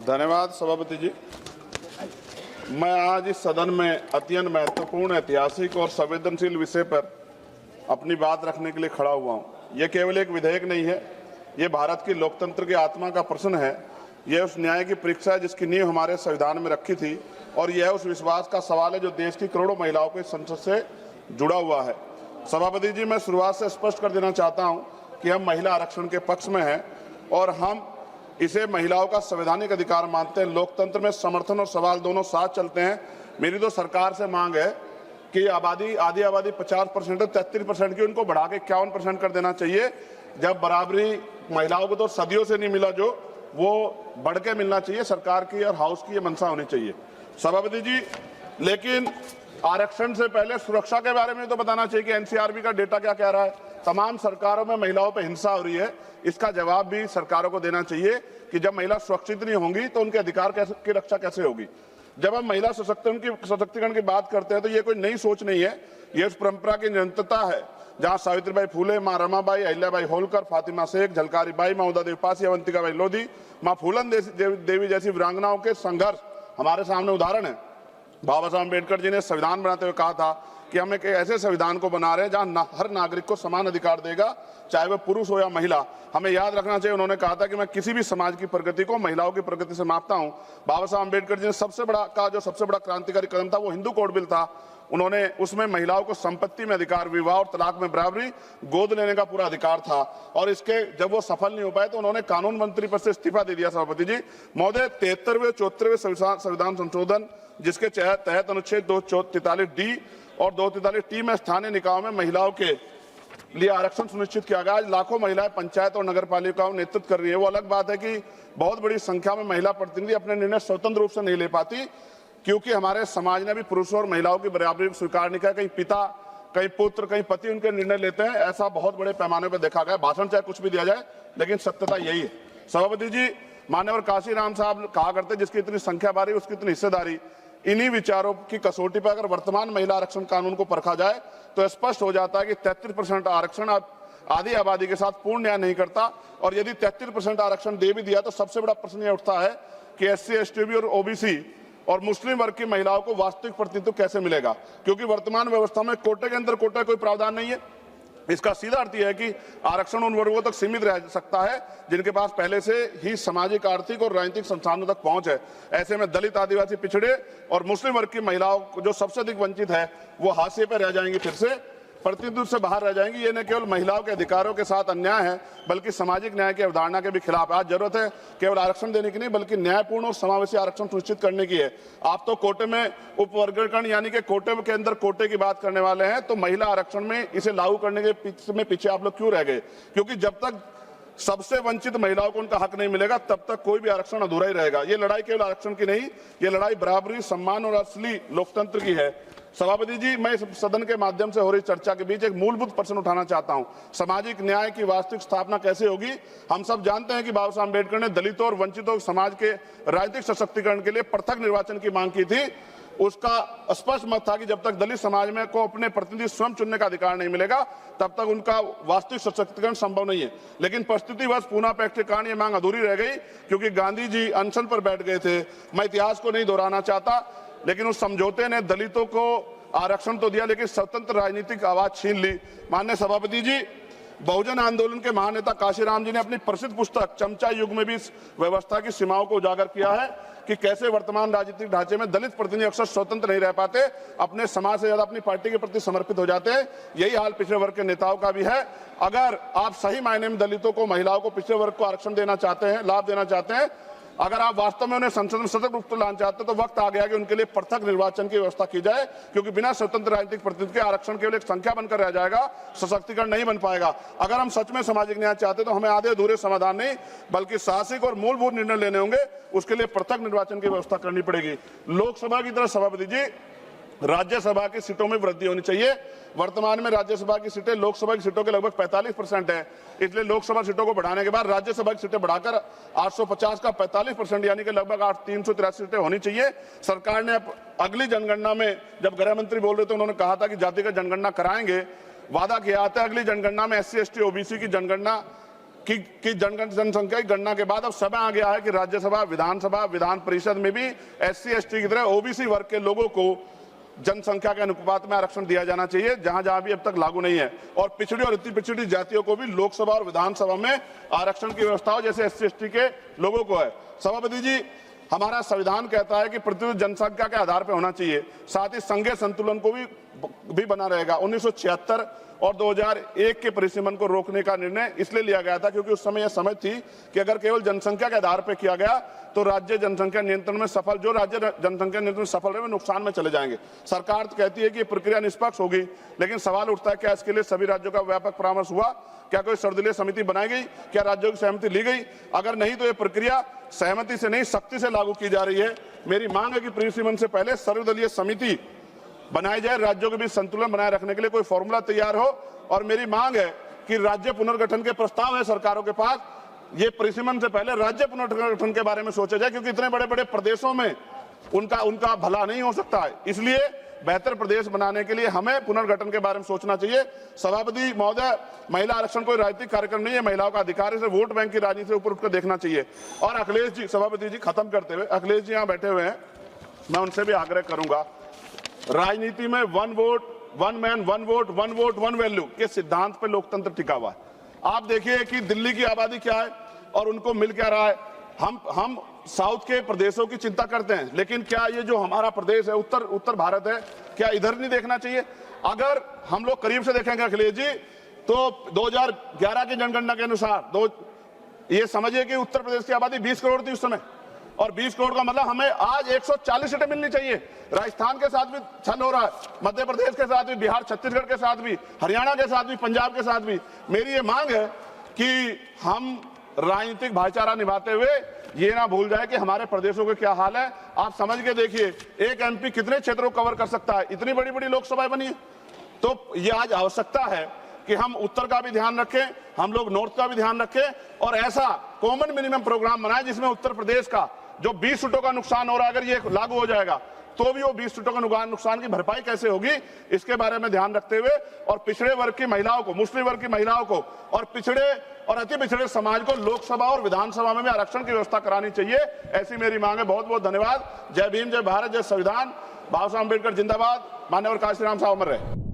धन्यवाद सभापति जी। मैं आज इस सदन में अत्यंत महत्वपूर्ण, ऐतिहासिक और संवेदनशील विषय पर अपनी बात रखने के लिए खड़ा हुआ हूं। यह केवल एक विधेयक नहीं है, ये भारत की लोकतंत्र की आत्मा का प्रश्न है। यह उस न्याय की परीक्षा है जिसकी नींव हमारे संविधान में रखी थी, और यह उस विश्वास का सवाल है जो देश की करोड़ों महिलाओं के संसद से जुड़ा हुआ है। सभापति जी, मैं शुरुआत से स्पष्ट कर देना चाहता हूं कि हम महिला आरक्षण के पक्ष में हैं और हम इसे महिलाओं का संवैधानिक अधिकार मानते हैं। लोकतंत्र में समर्थन और सवाल दोनों साथ चलते हैं। मेरी तो सरकार से मांग है कि आधी आबादी 50% है, 33% की उनको बढ़ा के 51% कर देना चाहिए। जब बराबरी महिलाओं को तो सदियों से नहीं मिला, जो वो बढ़ के मिलना चाहिए। सरकार की और हाउस की ये मंशा होनी चाहिए सभापति जी। लेकिन आरक्षण से पहले सुरक्षा के बारे में तो बताना चाहिए कि एनसीआरबी का डेटा क्या कह रहा है। तमाम सरकारों में महिलाओं पर हिंसा हो रही है, इसका जवाब भी सरकारों को देना चाहिए कि जब महिला सुरक्षित नहीं होंगी तो उनके अधिकार की रक्षा कैसे होगी। जब हम महिला सशक्तिकरण की बात करते हैं तो ये कोई नई सोच नहीं है, ये उस परंपरा की निरंतरता है जहां सावित्रीबाई फुले, मां रमाबाई, अहिल्याबाई होलकर, फातिमा शेख, झलकारी बाई, मां उदा देवी पासी, अवंतिकाबाई लोधी, मां फूलन देवी जैसी वीरांगनाओं के संघर्ष हमारे सामने उदाहरण है। बाबा साहब अम्बेडकर जी ने संविधान बनाते हुए कहा था कि हम एक ऐसे संविधान को बना रहे हैं जहां हर नागरिक को समान अधिकार देगा, चाहे वह पुरुष हो या महिला। हमें याद रखना चाहिए, उन्होंने कहा था कि मैं किसी भी समाज की प्रगति को महिलाओं की प्रगति से मापता हूं। बाबा साहब अम्बेडकर जी ने सबसे बड़ा क्रांतिकारी कदम था वो हिंदू कोड बिल था। उन्होंने उसमें महिलाओं को संपत्ति में अधिकार, विवाह और तलाक में बराबरी, गोद लेने का पूरा अधिकार था। और इसके जब वो सफल नहीं हो पाए तो उन्होंने कानून मंत्री पद से इस्तीफा दे दिया। सभापति जी महोदय, 73वें 74वें संविधान संशोधन जिसके तहत अनुच्छेद 243D और 243T में स्थानीय निकायों में महिलाओं के लिए आरक्षण सुनिश्चित किया गया। आज लाखों महिलाएं पंचायत और नगर पालिकाओं में नेतृत्व कर रही है। वो अलग बात है कि बहुत बड़ी संख्या में महिला प्रतिनिधि अपने निर्णय स्वतंत्र रूप से नहीं ले पाती, क्योंकि हमारे समाज ने भी पुरुषों और महिलाओं की बराबरी स्वीकार नहीं किया। कहीं पिता, कहीं पुत्र, कहीं पति उनके निर्णय लेते हैं। ऐसा बहुत बड़े पैमाने पर देखा गया। भाषण चाहे कुछ भी दिया जाए, लेकिन सत्यता यही है। सभापति जी, मान्यवर काशीराम साहब कहा करते जिसकी इतनी संख्या बारी उसकी इतनी हिस्सेदारी। इन्हीं विचारों की कसौटी पर अगर वर्तमान महिला आरक्षण कानून को परखा जाए तो स्पष्ट हो जाता है कि 33% आरक्षण आधी आबादी के साथ पूर्ण न्याय नहीं करता। और यदि 33% आरक्षण दे भी दिया तो सबसे बड़ा प्रश्न यह उठता है कि SC, ST और OBC और मुस्लिम वर्ग की महिलाओं को वास्तविक प्रतिनिधित्व कैसे मिलेगा, क्योंकि वर्तमान व्यवस्था में कोटे के अंदर कोटे कोई प्रावधान नहीं है। इसका सीधा अर्थ यह है कि आरक्षण उन वर्गों तक सीमित रह सकता है जिनके पास पहले से ही सामाजिक, आर्थिक और राजनीतिक संसाधनों तक पहुंच है। ऐसे में दलित, आदिवासी, पिछड़े और मुस्लिम वर्ग की महिलाओं जो सबसे अधिक वंचित है वो हाशिए पर रह जाएंगी, फिर से प्रतिनिधित्व से बाहर रह जाएंगी। ये न केवल महिलाओं के अधिकारों के साथ अन्याय है बल्कि सामाजिक न्याय की अवधारणा के भी खिलाफ है। आज जरूरत है केवल आरक्षण देने की नहीं बल्कि न्यायपूर्ण और समावेशी आरक्षण सुनिश्चित करने की है। आप तो कोटे में उपवर्गीकरण यानी कि कोटे के अंदर कोटे की बात करने वाले हैं, तो महिला आरक्षण में इसे लागू करने के पीछे आप लोग क्यों रह गए? क्योंकि जब तक सबसे वंचित महिलाओं को उनका हक नहीं मिलेगा तब तक कोई भी आरक्षण अधूरा ही रहेगा। ये लड़ाई केवल आरक्षण की नहीं, ये लड़ाई बराबरी, सम्मान और असली लोकतंत्र की है। सभापति जी, मैं इस सदन के माध्यम से हो रही चर्चा के बीच एक मूलभूत प्रश्न उठाना चाहता हूं। सामाजिक न्याय की वास्तविक स्थापना कैसे होगी? हम सब जानते हैं कि बाबा साहब अम्बेडकर ने दलितों और वंचितों समाज के राजनीतिक सशक्तिकरण के लिए पृथक निर्वाचन की मांग की थी। उसका स्पष्ट मत था कि जब तक दलित समाज में को अपने प्रतिनिधि स्वयं चुनने का अधिकार नहीं मिलेगा तब तक उनका वास्तविक सशक्तिकरण संभव नहीं है। लेकिन परिस्थितिवश पूना पैक्ट के कारण ये मांग अधूरी रह गई, क्योंकि गांधी जी अनशन पर बैठ गए थे। मैं इतिहास को नहीं दोहराना चाहता, लेकिन उस समझौते ने दलितों को आरक्षण तो दिया लेकिन स्वतंत्र राजनीतिक आवाज छीन ली। माननीय सभापति जी, बहुजन आंदोलन के महानेता काशीराम जी ने अपनी प्रसिद्ध पुस्तक चमचा युग में भी इस व्यवस्था की सीमाओं को उजागर किया है कि कैसे वर्तमान राजनीतिक ढांचे में दलित प्रतिनिधि अक्सर स्वतंत्र नहीं रह पाते, अपने समाज से ज्यादा अपनी पार्टी के प्रति समर्पित हो जाते हैं। यही हाल पिछड़े वर्ग के नेताओं का भी है। अगर आप सही मायने में दलितों को, महिलाओं को, पिछड़े वर्ग को आरक्षण देना चाहते हैं, लाभ देना चाहते हैं, अगर आप वास्तव में उन्हें संसद में सतत रूप से लाना चाहते हैं तो वक्त आ गया कि उनके लिए पृथक निर्वाचन की व्यवस्था की जाए, क्योंकि बिना स्वतंत्र राजनीतिक प्रतिनिधित्व के आरक्षण केवल एक संख्या बनकर रह जाएगा, सशक्तिकरण नहीं बन पाएगा। अगर हम सच में सामाजिक न्याय चाहते तो हमें आधे अधूरे समाधान नहीं बल्कि साहसिक और मूलभूत निर्णय लेने होंगे। उसके लिए पृथक निर्वाचन की व्यवस्था करनी पड़ेगी। लोकसभा की तरह सभापति जी, राज्यसभा की सीटों में वृद्धि होनी चाहिए। वर्तमान में राज्यसभा की सीटें लोकसभा की सीटों के लगभग 45% है, इसलिए लोकसभा सीटों को बढ़ाने के बाद राज्यसभा की सीटें बढ़ाकर 850 का 45% यानी कि लगभग 383 सीटें होनी चाहिए। सरकार ने अगली जनगणना में, जब गृह मंत्री बोल रहे थे, उन्होंने कहा था कि जातिगत जनगणना कराएंगे, वादा किया था अगली जनगणना में SC, ST, OBC की जनगणना कि जनसंख्या की गणना के बाद अब समय आ गया है कि राज्यसभा, विधानसभा, विधान परिषद में भी SC ST की तरह OBC वर्ग के लोगों को जनसंख्या के अनुपात में आरक्षण दिया जाना चाहिए, जहां जहां भी अब तक लागू नहीं है। और पिछड़ी और अति पिछड़ी जातियों को भी लोकसभा और विधानसभा में आरक्षण की व्यवस्था हो जैसे SC ST के लोगों को है। सभापति जी, हमारा संविधान कहता है कि प्रतिशत जनसंख्या के आधार पर होना चाहिए, साथ ही संघीय संतुलन को भी बना रहेगा। 1976 और 2001 के परिसीमन को रोकने का निर्णय इसलिए लिया गया था क्योंकि उस समय यह समझ थी कि अगर केवल जनसंख्या के आधार पर किया गया तो राज्य जनसंख्या नियंत्रण में सफल, जो राज्य जनसंख्या नियंत्रण में सफल रहे वे नुकसान में चले जाएंगे। सरकार तो कहती है कि प्रक्रिया निष्पक्ष होगी, लेकिन सवाल उठता है क्या इसके लिए सभी राज्यों का व्यापक परामर्श हुआ? क्या कोई सर्वदलीय समिति बनाई गई? क्या राज्यों की सहमति ली गई? अगर नहीं तो ये प्रक्रिया सहमति से नहीं सख्ती से लागू की जा रही है। मेरी मांग है कि परिसीमन से पहले सर्वदलीय समिति बनाई जाए, राज्यों के बीच संतुलन बनाए रखने के लिए कोई फॉर्मूला तैयार हो। और मेरी मांग है कि राज्य पुनर्गठन के प्रस्ताव है सरकारों के पास, ये परिसीमन से पहले राज्य पुनर्गठन के बारे में सोचा जाए, क्योंकि इतने बड़े बड़े प्रदेशों में उनका भला नहीं हो सकता है। इसलिए बेहतर प्रदेश बनाने के लिए हमें पुनर्गठन के बारे में सोचना चाहिए। सभापति महोदय, महिला आरक्षण कोई राजनीतिक कार्यक्रम नहीं है, महिलाओं का अधिकार है, इसे वोट बैंक की राजनीति से ऊपर उठकर देखना चाहिए। और अखिलेश जी, सभापति जी खत्म करते हुए, अखिलेश जी यहाँ बैठे हुए हैं, मैं उनसे भी आग्रह करूंगा, राजनीति में one vote one man one vote one value के सिद्धांत पर लोकतंत्र टिका हुआ है। आप देखिए कि दिल्ली की आबादी क्या है और उनको मिल क्या रहा है। हम साउथ के प्रदेशों की चिंता करते हैं, लेकिन क्या ये जो हमारा प्रदेश है, उत्तर भारत है, क्या इधर नहीं देखना चाहिए? अगर हम लोग करीब से देखेंगे अखिलेश जी, तो 2011 की जनगणना के अनुसार ये समझिए कि उत्तर प्रदेश की आबादी 20 करोड़ थी उस समय, और 20 करोड़ का मतलब हमें आज 140 सीटें मिलनी चाहिए। राजस्थान के साथ भी छल हो रहा है, मध्य प्रदेश के साथ भी, बिहार छत्तीसगढ़ के साथ भी, हरियाणा के साथ भी, पंजाब के साथ भी। मेरी ये मांग है कि हम राजनीतिक भाईचारा निभाते हुए ये ना भूल जाए कि हमारे प्रदेशों के क्या हाल है। आप समझ के देखिए, एक MP कितने क्षेत्रों को कवर कर सकता है? इतनी बड़ी बड़ी लोकसभाएं बनी है। तो ये आज आवश्यकता है कि हम उत्तर का भी ध्यान रखें, हम लोग नॉर्थ का भी ध्यान रखें, और ऐसा कॉमन मिनिमम प्रोग्राम बनाए जिसमें उत्तर प्रदेश का जो 20 सीटों का नुकसान हो रहा है, अगर ये लागू हो जाएगा तो भी वो 20 सीटों का नुकसान की भरपाई कैसे होगी, इसके बारे में ध्यान रखते हुए, और पिछड़े वर्ग की महिलाओं को, मुस्लिम वर्ग की महिलाओं को, और पिछड़े और अति पिछड़े समाज को लोकसभा और विधानसभा में भी आरक्षण की व्यवस्था करानी चाहिए। ऐसी मेरी मांग है। बहुत बहुत धन्यवाद। जय भीम, जय भारत, जय संविधान। बाबा साहब अम्बेडकर जिंदाबाद। मान्यवर काशीराम साहब अमर रहे।